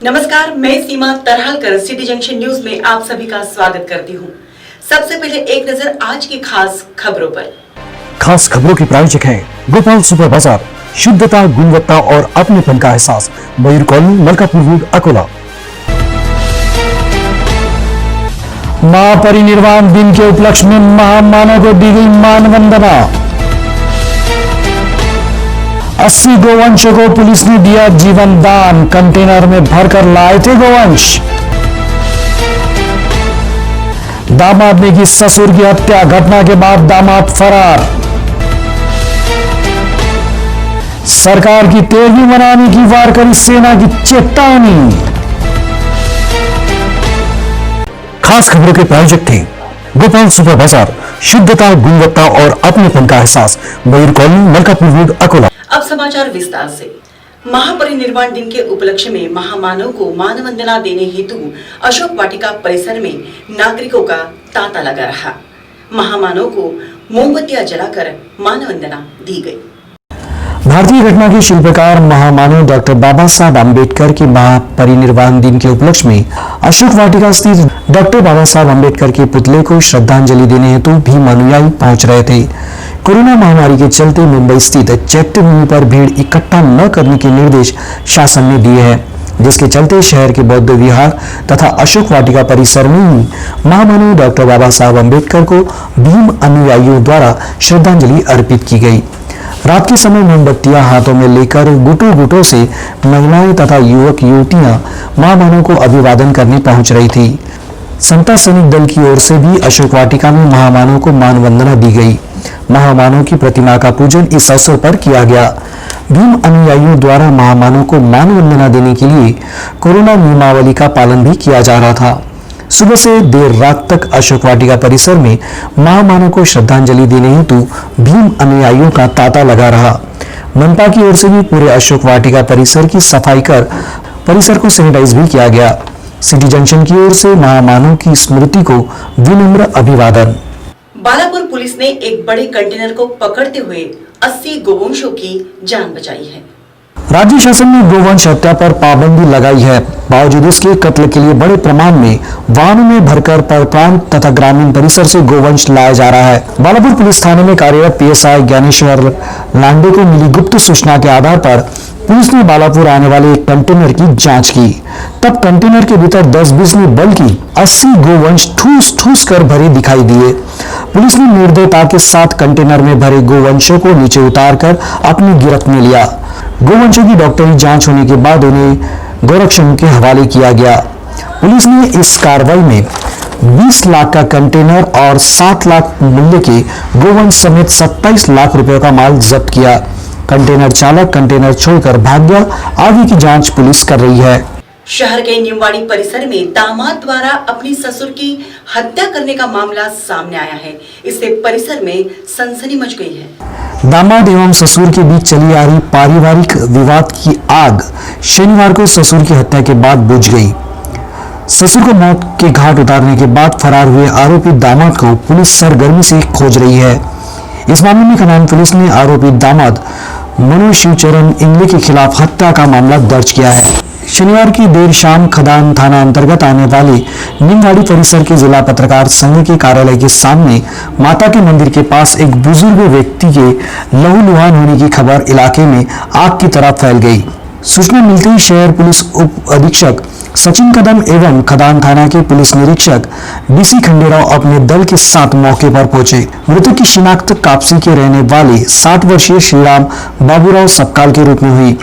नमस्कार, मैं सीमा तरहालकर city junction news में आप सभी का स्वागत करती हूं। सबसे पहले एक नजर आज की खास खबरों पर। खास खबरों के प्रायोजक हैं गोपाल सुपर बाजार, शुद्धता, गुणवत्ता और अपनेपन का एहसास, मयूर कॉलोनी, मलकापुर रोड, अकोला। महापरिनिर्वाण दिन के उपलक्ष्य में महामानव को दी गई मानवंदना। 80 गोवंशों को पुलिस ने दिया जीवन दान, कंटेनर में भरकर लाए थे गोवंश। दामाद ने की ससुर की हत्या, घटना के बाद दामाद फरार। सरकार की 13वीं मनाने की वारकरी सेना की चेतावनी। खास खबरों के प्रायोजक थे गोपाल सुपर बाजार, शुद्धता, गुणवत्ता और अपनेपन का एहसास, मयूर कॉलोनी, मलकापुर रोड, अकोला। अब समाचार विस्तार से। महापरिनिर्वाण दिन के उपलक्ष्य में महामानव को मानवंदना देने हेतु अशोक वाटिका परिसर में नागरिकों का तांता लगा रहा। महामानव को मोमबत्तियां जलाकर मानवंदना दी गई। भारतीय घटना के शिल्पकार महामानव डॉक्टर बाबा साहब अम्बेडकर के महापरिनिर्वाण दिन के उपलक्ष्य में अशोक वाटिका स्थित डॉक्टर बाबा साहब अम्बेडकर के पुतले को श्रद्धांजलि देने हेतु भीम अनुयायी पहुंच रहे थे। कोरोना महामारी के चलते मुंबई स्थित चैत्यभूमि पर भीड़ इकट्ठा न करने के निर्देश शासन ने दिए हैं, जिसके चलते शहर के बौद्ध विहार तथा अशोक वाटिका परिसर में ही महामानव डॉक्टर बाबा साहब अम्बेडकर को भीम अनुयायियों द्वारा श्रद्धांजलि अर्पित की गई। रात के समय मोमबत्तियां हाथों में लेकर गुटों गुटों से महिलाएं तथा युवक युवतियां महामानव को अभिवादन करने पहुंच रही थी। समता सैनिक दल की ओर से भी अशोक वाटिका में महामानव को मानवंदना दी गई। महामानव की प्रतिमा का पूजन इस अवसर पर किया गया। भीम अनुयायियों द्वारा महामानव को मानवंदना देने के लिए कोरोना नियमावली का पालन भी किया जा रहा था। सुबह से देर रात तक अशोक वाटिका परिसर में महामानव को श्रद्धांजलि देने हेतु भीम अनुयायियों का तांता लगा रहा। मनपा की ओर से भी पूरे अशोक वाटिका परिसर की सफाई कर परिसर को सैनिटाइज भी किया गया। सिटी जंक्शन की ओर से महामानव की स्मृति को विनम्र अभिवादन। बालापुर पुलिस ने एक बड़े कंटेनर को पकड़ते हुए 80 गोवंशों की जान बचाई है। राज्य शासन ने गोवंश हत्या पर पाबंदी लगाई है। बावजूद इसके कत्ल के लिए बड़े प्रमाण में वाहनों में भरकर परप्रांत तथा ग्रामीण परिसर से गोवंश लाया जा रहा है। बालापुर पुलिस थाने में कार्यरत पीएसआई ज्ञानेश्वर लांडे को मिली गुप्त सूचना के आधार पर पुलिस ने बालापुर आने वाले एक कंटेनर की जांच की। तब कंटेनर के भीतर 10-20 नहीं बल्कि 80 गोवंश ठूस ठूस कर भरे दिखाई दिए। पुलिस ने निर्दयता के साथ कंटेनर में भरे गोवंशों को नीचे उतारकर अपनी गिरफ्त में लिया। गोवंशों की डॉक्टरी जांच होने के बाद उन्हें गोरक्षण के हवाले किया गया। पुलिस ने इस कार्रवाई में 20 लाख का कंटेनर और 7 लाख मूल्य के गोवंश समेत 27 लाख रुपए का माल जब्त किया। कंटेनर चालक कंटेनर छोड़कर भाग गया। आगे की जांच पुलिस कर रही है। शहर के निमवाड़ी परिसर में दामाद द्वारा अपनी ससुर की हत्या करने का मामला सामने आया है। इससे परिसर में सनसनी मच गई है। दामाद एवं ससुर के बीच चली आ रही पारिवारिक विवाद की आग शनिवार को ससुर की हत्या के बाद बुझ गई। ससुर को मौत के घाट उतारने के बाद फरार हुए आरोपी दामाद को पुलिस सरगर्मी से खोज रही है। इस मामले में खदान पुलिस ने आरोपी दामाद मनोज शिवचरण इंगले के खिलाफ हत्या का मामला दर्ज किया है। शनिवार की देर शाम खदान थाना अंतर्गत आने वाले निमवाड़ी परिसर के जिला पत्रकार संघ के कार्यालय के सामने माता के मंदिर के पास एक बुजुर्ग व्यक्ति के लहूलुहान होने की खबर इलाके में आग की तरह फैल गई। सूचना मिलते ही शहर पुलिस उप अधीक्षक सचिन कदम एवं खदान थाना के पुलिस निरीक्षक डीसी खंडेराव अपने दल के साथ मौके पर पहुंचे। मृतक की शिनाख्त कापसी के रहने वाले 60 वर्षीय श्रीराम बाबूराव सपकाल के रूप में हुई।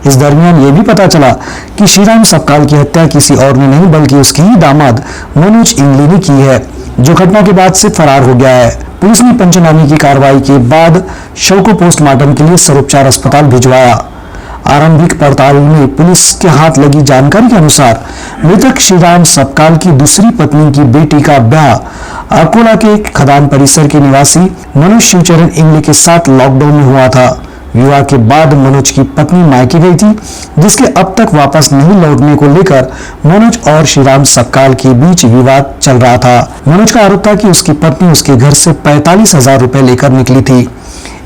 इस दरमियान ये भी पता चला कि श्रीराम सपकाल की हत्या किसी और ने नहीं बल्कि उसके ही दामाद मनोज इंगले ने की है, जो घटना के बाद से फरार हो गया है। पुलिस ने पंचनामे की कार्रवाई के बाद शव को पोस्टमार्टम के लिए सर्वोपचार अस्पताल भिजवाया। आरंभिक पड़ताल में पुलिस के हाथ लगी जानकारी के अनुसार मृतक श्रीराम सपकाल की दूसरी पत्नी की बेटी का ब्याह अकोला के खदान परिसर के निवासी मनोज शिवचरण इंगले के साथ लॉकडाउन में हुआ था। विवाह के बाद मनोज की पत्नी मायके गई थी, जिसके अब तक वापस नहीं लौटने को लेकर मनोज और श्रीराम सपकाल के बीच विवाद चल रहा था। मनोज का आरोप था कि उसकी पत्नी उसके घर से 45,000 रुपए लेकर निकली थी।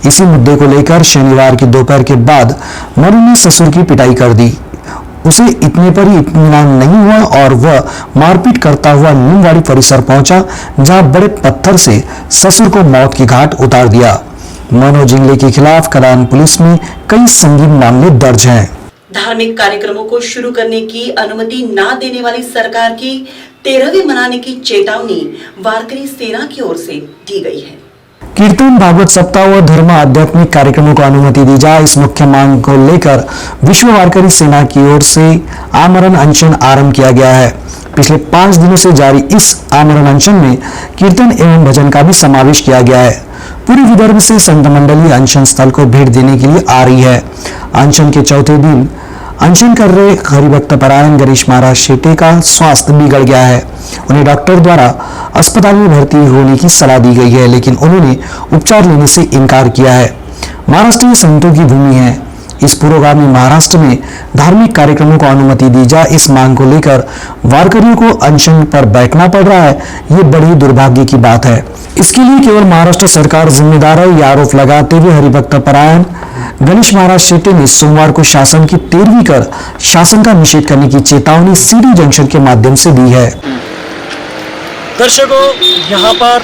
इसी मुद्दे को लेकर शनिवार की दोपहर के बाद मनोज ने ससुर की पिटाई कर दी। उसे इतने पर ही इत्मीनान नहीं हुआ और वह मारपीट करता हुआ नीमवाड़ी परिसर पहुंचा, जहां बड़े पत्थर से ससुर को मौत की घाट उतार दिया। मनोज जिंगले के खिलाफ कलान पुलिस में कई संगीन मामले दर्ज हैं। धार्मिक कार्यक्रमों को शुरू करने की अनुमति न देने वाली सरकार की 13वीं मनाने की चेतावनी वारकरी सेना की ओर से दी गई है। कीर्तन, भागवत सप्ताह व धर्म आध्यात्मिक कार्यक्रमों को अनुमति दी जाए, इस मुख्य मांग को लेकर विश्व वारकरी सेना की ओर से आमरण अनशन आरंभ किया गया है। पिछले 5 दिनों से जारी इस आमरण अनशन में कीर्तन एवं भजन का भी समावेश किया गया है। पूरे विदर्भ से संत मंडली अनशन स्थल को भेंट देने के लिए आ रही है। अनशन के चौथे दिन अनशन कर रहे हरिभक्त परायण गणेश महाराज शेटे का स्वास्थ्य बिगड़ गया है। उन्हें डॉक्टर द्वारा अस्पताल में भर्ती होने की सलाह दी गई है, लेकिन उन्होंने उपचार लेने से इनकार किया है। महाराष्ट्र में संतों की भूमि है। इस पुरोगामी महाराष्ट्र में धार्मिक कार्यक्रमों को अनुमति दी जाए, इस मांग को लेकर वारकरियों को अनशन पर बैठना पड़ रहा है। ये बड़ी दुर्भाग्य की बात है। इसके लिए केवल महाराष्ट्र सरकार जिम्मेदार है, यह आरोप लगाते हुए हरिभक्त परायण गणेश महाराज शेट्टी ने सोमवार को शासन की 13वीं कर शासन का निषेध करने की चेतावनी सीडी जंक्शन के माध्यम से दी है। दर्शकों, यहाँ पर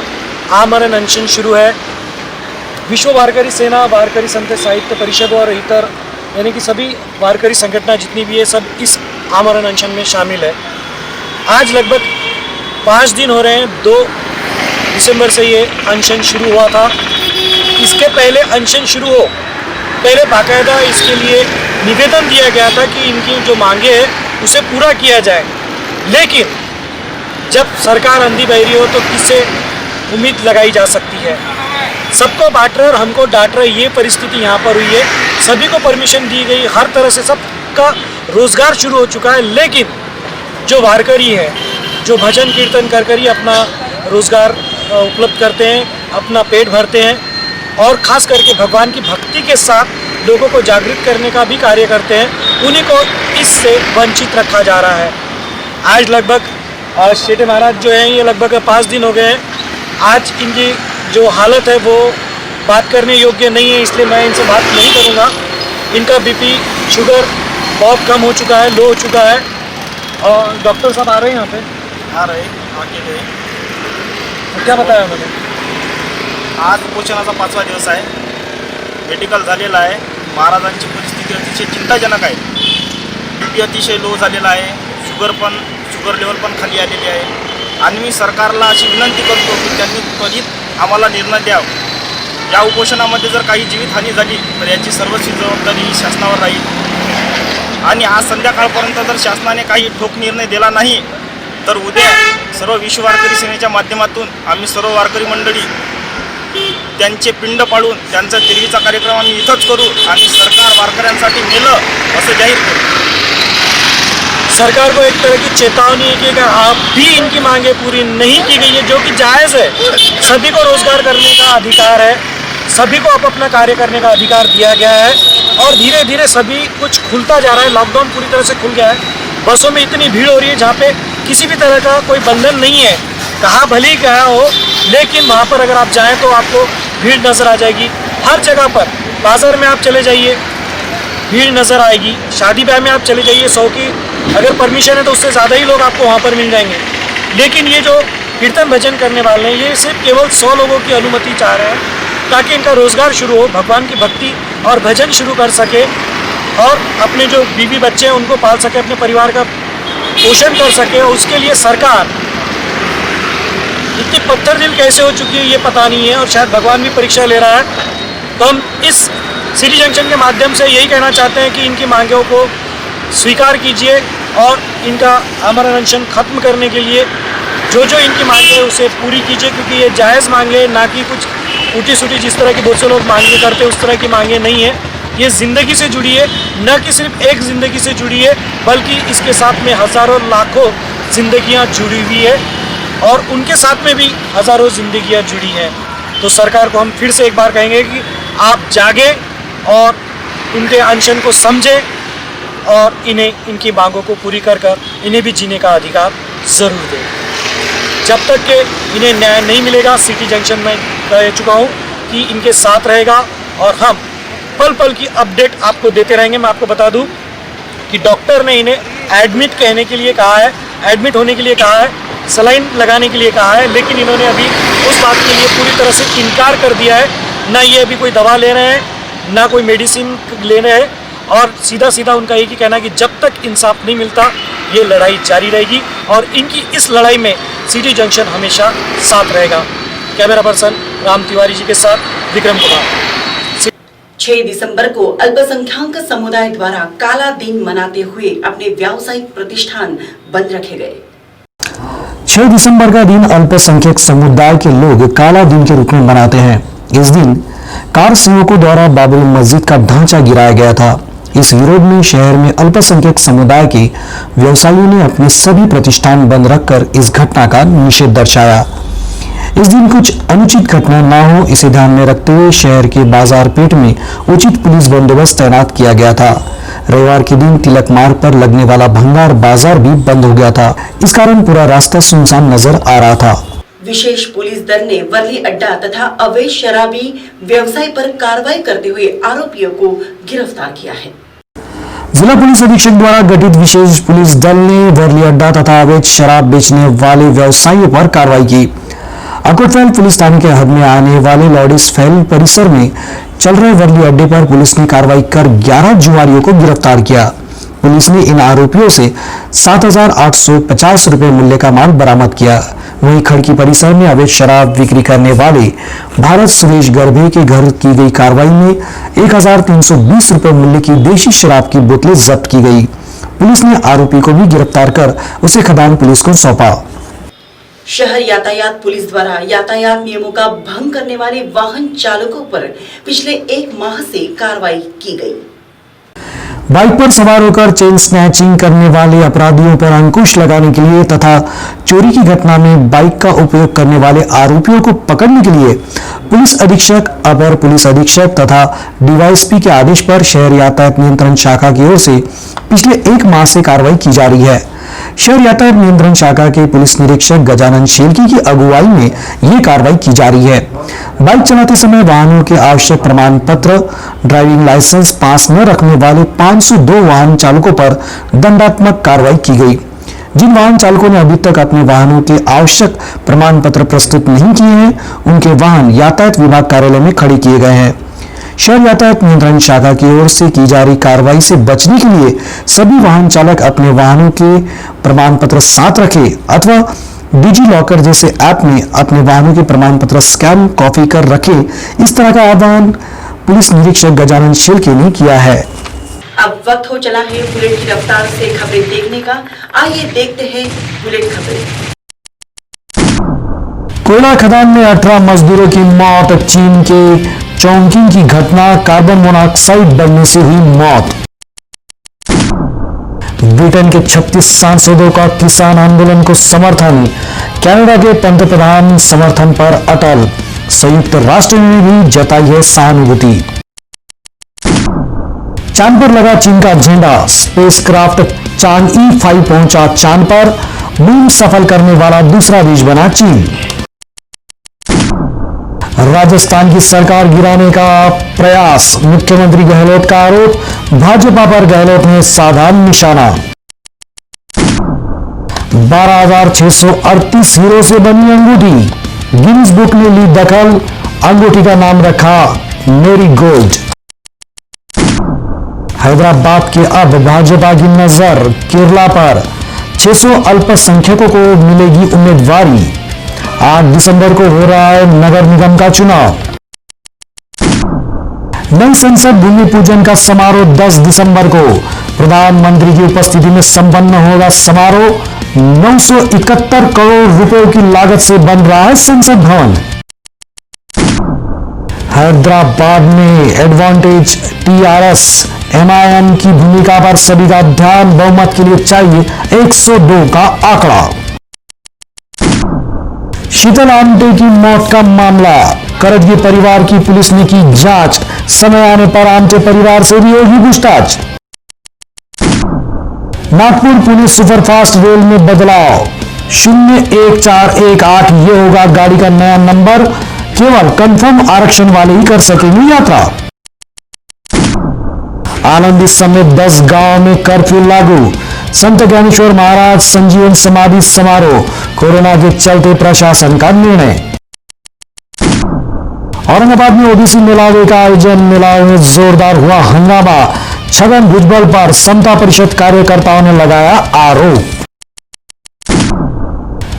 आमरण अनशन शुरू है। विश्व वारकरी सेना, वारकरी संत साहित्य परिषद और इतर यानी कि सभी वारकरी संगठन जितनी भी है सब इस आमरण अनशन में शामिल है। आज लगभग 5 दिन हो रहे हैं। 2 दिसंबर से ये अनशन शुरू हुआ था। इसके पहले अनशन शुरू हो पहले बाकायदा इसके लिए निवेदन दिया गया था कि इनकी जो मांगे हैं उसे पूरा किया जाए, लेकिन जब सरकार अंधी बहरी हो तो किससे उम्मीद लगाई जा सकती है। सबको बांट रहे और हमको डांट रहे, ये परिस्थिति यहाँ पर हुई है। सभी को परमिशन दी गई, हर तरह से सबका रोजगार शुरू हो चुका है, लेकिन जो वारकरी है, जो भजन कीर्तन कर कर ही अपना रोजगार उपलब्ध करते हैं, अपना पेट भरते हैं और ख़ास करके भगवान की भक्ति के साथ लोगों को जागृत करने का भी कार्य करते हैं, उन्हीं को इससे वंचित रखा जा रहा है। आज लगभग शेटे महाराज जो हैं ये लगभग 5 दिन हो गए हैं। आज इनकी जो हालत है वो बात करने योग्य नहीं है, इसलिए मैं इनसे बात नहीं करूँगा। इनका बीपी शुगर बहुत कम हो चुका है, लो हो चुका है। और डॉक्टर साहब आ रहे हैं यहाँ पे? आ रहे आके गए। क्या बताया उन्होंने? आज उपोषणाचा 5वा दिवस आहे। मेडिकल झालेला आहे। महाराजांची परिस्थिती अतिशय चिंताजनक आहे। बीपी अतिशय लो झालेला आहे, शुगर लेवल पण खाली आलेली आहे आणि मी सरकारला अशी विनंती करतो की त्यांनी त्वरित आम्हाला निर्णय द्यावा। या उपोषणामध्ये जर काही जीवितहानी झाली तर याची सर्वस्वी जबाबदारी ही शासनावर राहील आणि आज संध्याकाळपर्यंत जर शासनाने काही ठोक निर्णय दिला नाही तर उद्या सर्व विश्व वारकरी सेनेच्या माध्यमातून आम्ही सर्व वारकरी मंडळी त्यांचे पिंड पाळून त्यांचा 13वीचा कार्यक्रम आम्ही इथंच करू आणि सरकार वारकऱ्यांसाठी मेलं असं जाहीर करू। सरकार को एक तरह की चेतावनी है कि अगर आप भी इनकी मांगे पूरी नहीं की गई है, जो कि जायज़ है, सभी को रोजगार करने का अधिकार है, सभी को अपना कार्य करने का अधिकार दिया गया है और धीरे धीरे सभी कुछ खुलता जा रहा है। लॉकडाउन पूरी तरह से खुल गया है। बसों में इतनी भीड़ हो रही है जहाँ पे किसी भी तरह का कोई बंधन नहीं है, कहाँ भले ही कहा हो, लेकिन वहाँ पर अगर आप जाएँ तो आपको भीड़ नज़र आ जाएगी। हर जगह पर, बाज़ार में आप चले जाइए भीड़ नज़र आएगी, शादी ब्याह में आप चले जाइए 100 की अगर परमिशन है तो उससे ज़्यादा ही लोग आपको वहाँ पर मिल जाएंगे। लेकिन ये जो कीर्तन भजन करने वाले हैं ये सिर्फ केवल 100 लोगों की अनुमति चाह रहे हैं ताकि इनका रोज़गार शुरू हो, भगवान की भक्ति और भजन शुरू कर सके और अपने जो बीवी बच्चे हैं उनको पाल सके, अपने परिवार का पोषण कर सके। और उसके लिए सरकार इतनी पत्थर दिल कैसे हो चुकी है ये पता नहीं है और शायद भगवान भी परीक्षा ले रहा है। तो हम इस सिटी जंक्शन के माध्यम से यही कहना चाहते हैं कि इनकी मांगों को स्वीकार कीजिए और इनका आमरण अनशन खत्म करने के लिए जो जो इनकी मांगे है उसे पूरी कीजिए, क्योंकि ये जायज़ मांगे, ना कि कुछ ऊटी सूटी जिस तरह की बहुत से लोग मांगे करते हैं उस तरह की मांगे नहीं है। ये ज़िंदगी से जुड़ी है, न कि सिर्फ एक ज़िंदगी से जुड़ी है बल्कि इसके साथ में हज़ारों लाखों ज़िंदगियाँ जुड़ी हुई है और उनके साथ में भी हज़ारों ज़िंदगियाँ जुड़ी हैं। तो सरकार को हम फिर से एक बार कहेंगे कि आप जागे और इनके अनशन को समझें और इन्हें इनकी मांगों को पूरी कर कर इन्हें भी जीने का अधिकार ज़रूर दें। जब तक कि इन्हें न्याय नहीं मिलेगा, सिटी जंक्शन में कह चुका हूँ कि इनके साथ रहेगा और हम पल पल की अपडेट आपको देते रहेंगे। मैं आपको बता दूँ कि डॉक्टर ने इन्हें एडमिट कहने के लिए कहा है, एडमिट होने के लिए कहा है, सलाइन लगाने के लिए कहा है, लेकिन इन्होंने अभी उस बात के लिए पूरी तरह से इनकार कर दिया है। ना ये अभी कोई दवा ले रहे हैं, ना कोई मेडिसिन ले रहे हैं, और सीधा सीधा उनका एक ही कहना है कि जब तक इंसाफ नहीं मिलता ये लड़ाई जारी रहेगी और इनकी इस लड़ाई में सिटी जंक्शन हमेशा साथ रहेगा। कैमरा पर्सन राम तिवारी जी के साथ विक्रम कुमार। 6 दिसंबर को अल्पसंख्यक समुदाय द्वारा काला दिन मनाते हुए अपने व्यावसायिक प्रतिष्ठान बंद रखे गए। 6 दिसंबर का दिन अल्पसंख्यक समुदाय के लोग काला दिन के रूप में मनाते हैं। इस दिन कार सेवकों द्वारा बाबरी मस्जिद का ढांचा गिराया गया था। इस विरोध में शहर में अल्पसंख्यक समुदाय के व्यवसायियों ने अपने सभी प्रतिष्ठान बंद रखकर इस घटना का निषेध दर्शाया। इस दिन कुछ अनुचित घटना न हो, इसे ध्यान में रखते हुए शहर के बाजार पेट में उचित पुलिस बंदोबस्त तैनात किया गया था। रविवार के दिन तिलक मार्ग पर लगने वाला भंगार बाजार भी बंद हो गया था। इस कारण पूरा रास्ता सुनसान नजर आ रहा था। विशेष पुलिस दल ने वर्ली अड्डा तथा अवैध शराबी व्यवसाय पर कार्रवाई करते हुए आरोपियों को गिरफ्तार किया है। जिला पुलिस अधीक्षक द्वारा गठित विशेष पुलिस दल ने वर्ली अड्डा तथा अवैध शराब बेचने वाले व्यवसायियों पर कार्रवाई की। अकोटफैल पुलिस थाने के हद में आने वाले लॉर्डिस फैल परिसर में चल रहे वर्ली अड्डे पर पुलिस ने कार्रवाई कर 11 जुआरियों को गिरफ्तार किया। पुलिस ने इन आरोपियों से 7,850 रुपए मूल्य का माल बरामद किया। वहीं खड़की परिसर में अवैध शराब बिक्री करने वाले भारत सुरेश गर्भे के घर की गई कार्रवाई में 1,320 रुपए मूल्य की देशी शराब की बोतलें जब्त की गई। पुलिस ने आरोपी को भी गिरफ्तार कर उसे खदान पुलिस को सौंपा। शहर यातायात पुलिस द्वारा यातायात नियमों का भंग करने वाले वाहन चालकों पर पिछले 1 माह से कार्रवाई की गई। बाइक पर सवार होकर चेन स्नैचिंग करने वाले अपराधियों पर अंकुश लगाने के लिए तथा चोरी की घटना में बाइक का उपयोग करने वाले आरोपियों को पकड़ने के लिए पुलिस अधीक्षक, अपर पुलिस अधीक्षक तथा डीवाईएसपी के आदेश पर शहर यातायात नियंत्रण शाखा की ओर से पिछले 1 माह से कार्रवाई की जा रही है। शहर यातायात नियंत्रण शाखा के पुलिस निरीक्षक गजानन शेलकी की अगुवाई में ये कार्रवाई की जा रही है। बाइक चलाते समय वाहनों के आवश्यक प्रमाण पत्र, ड्राइविंग लाइसेंस पास न रखने वाले 502 वाहन चालकों पर दंडात्मक कार्रवाई की गई। जिन वाहन चालकों ने अभी तक अपने वाहनों के आवश्यक प्रमाण पत्र प्रस्तुत नहीं किए हैं, उनके वाहन यातायात विभाग कार्यालय में खड़े किए गए हैं। शहर यातायात नियंत्रण शाखा की ओर से की जा रही कार्रवाई से बचने के लिए सभी वाहन चालक अपने वाहनों के प्रमाण पत्र साथ रखें अथवा डिजी लॉकर जैसे ऐप में अपने वाहनों के प्रमाण पत्र स्कैन कॉपी कर रखें। इस तरह का आह्वान पुलिस निरीक्षक गजानन शेलके ने किया है। अब वक्त हो चला है बुलेट की रफ्तार से खबरें देखने का। आइए देखते हैं बुलेट खबरें। कोयला खदान में 18 मजदूरों की मौत। चीन के चौंकिंग की घटना, कार्बन मोनोऑक्साइड बढ़ने से हुई मौत। ब्रिटेन के 36 सांसदों का किसान आंदोलन को समर्थन। कनाडा के पंतप्रधान समर्थन पर अटल। संयुक्त राष्ट्र ने भी जताई है सहानुभूति। चांद पर लगा चीन का झंडा। स्पेसक्राफ्ट चांद E5 पहुंचा चांद पर। मून सफल करने वाला दूसरा देश बना चीन। राजस्थान की सरकार गिराने का प्रयास, मुख्यमंत्री गहलोत का आरोप। भाजपा पर गहलोत ने साधा निशाना। 12,638 हीरो से बनी अंगूठी, गिनीज बुक ने ली दखल। अंगूठी का नाम रखा मेरी गोल्ड। हैदराबाद के अब भाजपा की नजर केरला पर। 600 अल्पसंख्यकों को मिलेगी उम्मीदवारी। 8 दिसंबर को हो रहा है नगर निगम का चुनाव। नई संसद भूमि पूजन का समारोह 10 दिसंबर को प्रधानमंत्री की उपस्थिति में संपन्न होगा समारोह। 971 करोड़ रुपए की लागत से बन रहा है संसद भवन। हैदराबाद में एडवांटेज TRS MIM की भूमिका पर सभी का ध्यान। बहुमत के लिए चाहिए 102 का आंकड़ा। शीतल आमटे की मौत का मामला, करजगी परिवार की पुलिस ने की जांच। समय आने पर आमटे परिवार से भी होगी पूछताछ। नागपुर पुणे सुपरफास्ट रेल में बदलाव। 01418 ये होगा गाड़ी का नया नंबर। केवल कंफर्म आरक्षण वाले ही कर सकेंगे यात्रा। आनंद समेत 10 गांव में कर्फ्यू लागू। संत ज्ञानेश्वर महाराज संजीवन समाधि समारोह, कोरोना के चलते प्रशासन का निर्णय। औरंगाबाद में ओबीसी मेलावे का आयोजन, मेलावे में जोरदार हुआ हंगामा। छगन भुजबल पर समता परिषद कार्यकर्ताओं ने लगाया आरोप।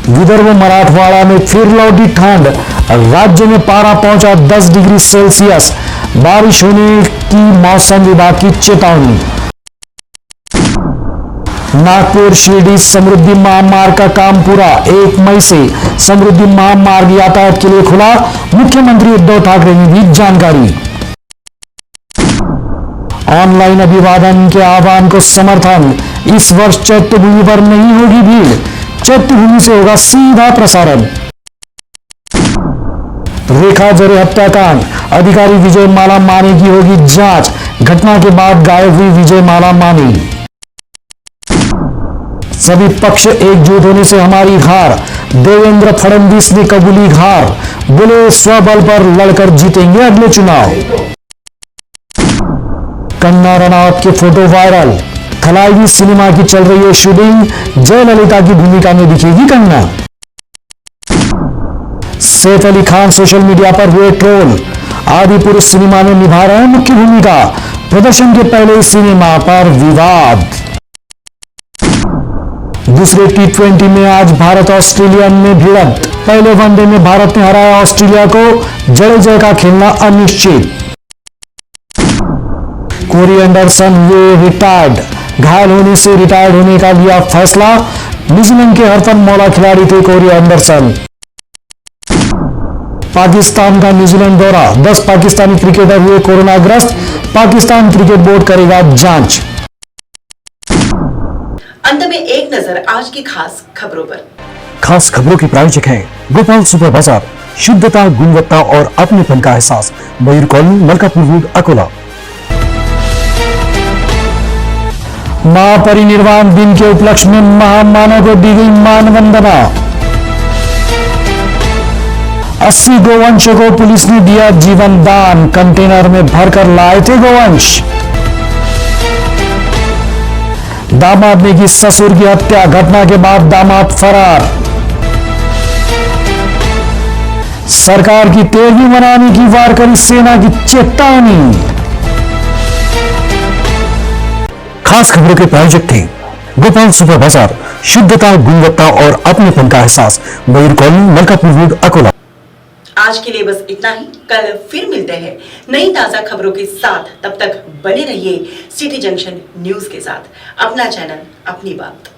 विदर्भ मराठवाड़ा में फिर लौटी ठंड, राज्य में पारा पहुंचा 10 डिग्री सेल्सियस, बारिश होने की मौसम विभाग की चेतावनी। नागपुर शिरडी समृद्धि महामार्ग का काम पूरा, 1 मई से समृद्धि महामार्ग यातायात के लिए खुला, मुख्यमंत्री उद्धव ठाकरे ने दी जानकारी। ऑनलाइन अभिवादन के आह्वान को समर्थन, इस वर्ष चैत्यभूमि पर नहीं होगी भीड़, चैत्यभूमि से होगा सीधा प्रसारण। रेखा जरे हत्याकांड, अधिकारी विजय माला मानी की होगी जांच, घटना के बाद गायब हुई विजय माला मानी। सभी पक्ष एकजुट होने से हमारी हार, देवेंद्र फडणवीस ने कबूली हार, बोले स्वबल पर लड़कर जीतेंगे अगले चुनाव। कंगना रनौत के फोटो वायरल, थलाइवी सिनेमा की चल रही है शूटिंग, जयललिता की भूमिका में दिखेगी कंगना। सैफ अली खान सोशल मीडिया पर हुए ट्रोल, आदिपुरुष सिनेमा में निभा रहे हैं मुख्य भूमिका, प्रदर्शन के पहले ही सिनेमा पर विवाद। दूसरे T20 में आज भारत ऑस्ट्रेलिया में भिड़ंत, पहले वनडे में भारत ने हराया ऑस्ट्रेलिया को, जडेजा का खेलना अनिश्चित। कोरी एंडरसन हुए रिटायर्ड, घायल होने से रिटायर्ड होने का लिया फैसला, न्यूजीलैंड के हरफन मौला खिलाड़ी थे कोरी एंडरसन। पाकिस्तान का न्यूजीलैंड दौरा, 10 पाकिस्तानी क्रिकेटर हुए कोरोनाग्रस्त, पाकिस्तान क्रिकेट बोर्ड करेगा जांच। अंत में एक नजर आज की खास खबरों पर। खास खबरों के प्रायोजक हैं गोपाल सुपर बाजार, शुद्धता, गुणवत्ता और अपनेपन का एहसास, मयूर कॉलोनी, मलकापुर रोड, अकोला। महापरिनिर्वाण दिन के उपलक्ष्य में महामानव को दी गई मानवंदना। 80 गोवंशों को पुलिस ने दिया जीवन दान, कंटेनर में भरकर लाए थे गोवंश। दामाद ने की ससुर की हत्या, घटना के बाद दामाद फरार। सरकार की 13वीं मनाने की वारकरी सेना की चेतावनी। खास खबरों के प्रायोजक थे गोपाल सुपर बाजार, शुद्धता, गुणवत्ता और अपनेपन का एहसास, मयूर कॉलोनी, मलकापुर रोड, अकोला। आज के लिए बस इतना ही, कल फिर मिलते हैं नई ताजा खबरों के साथ। तब तक बने रहिए सिटी जंक्शन न्यूज के साथ। अपना चैनल, अपनी बात।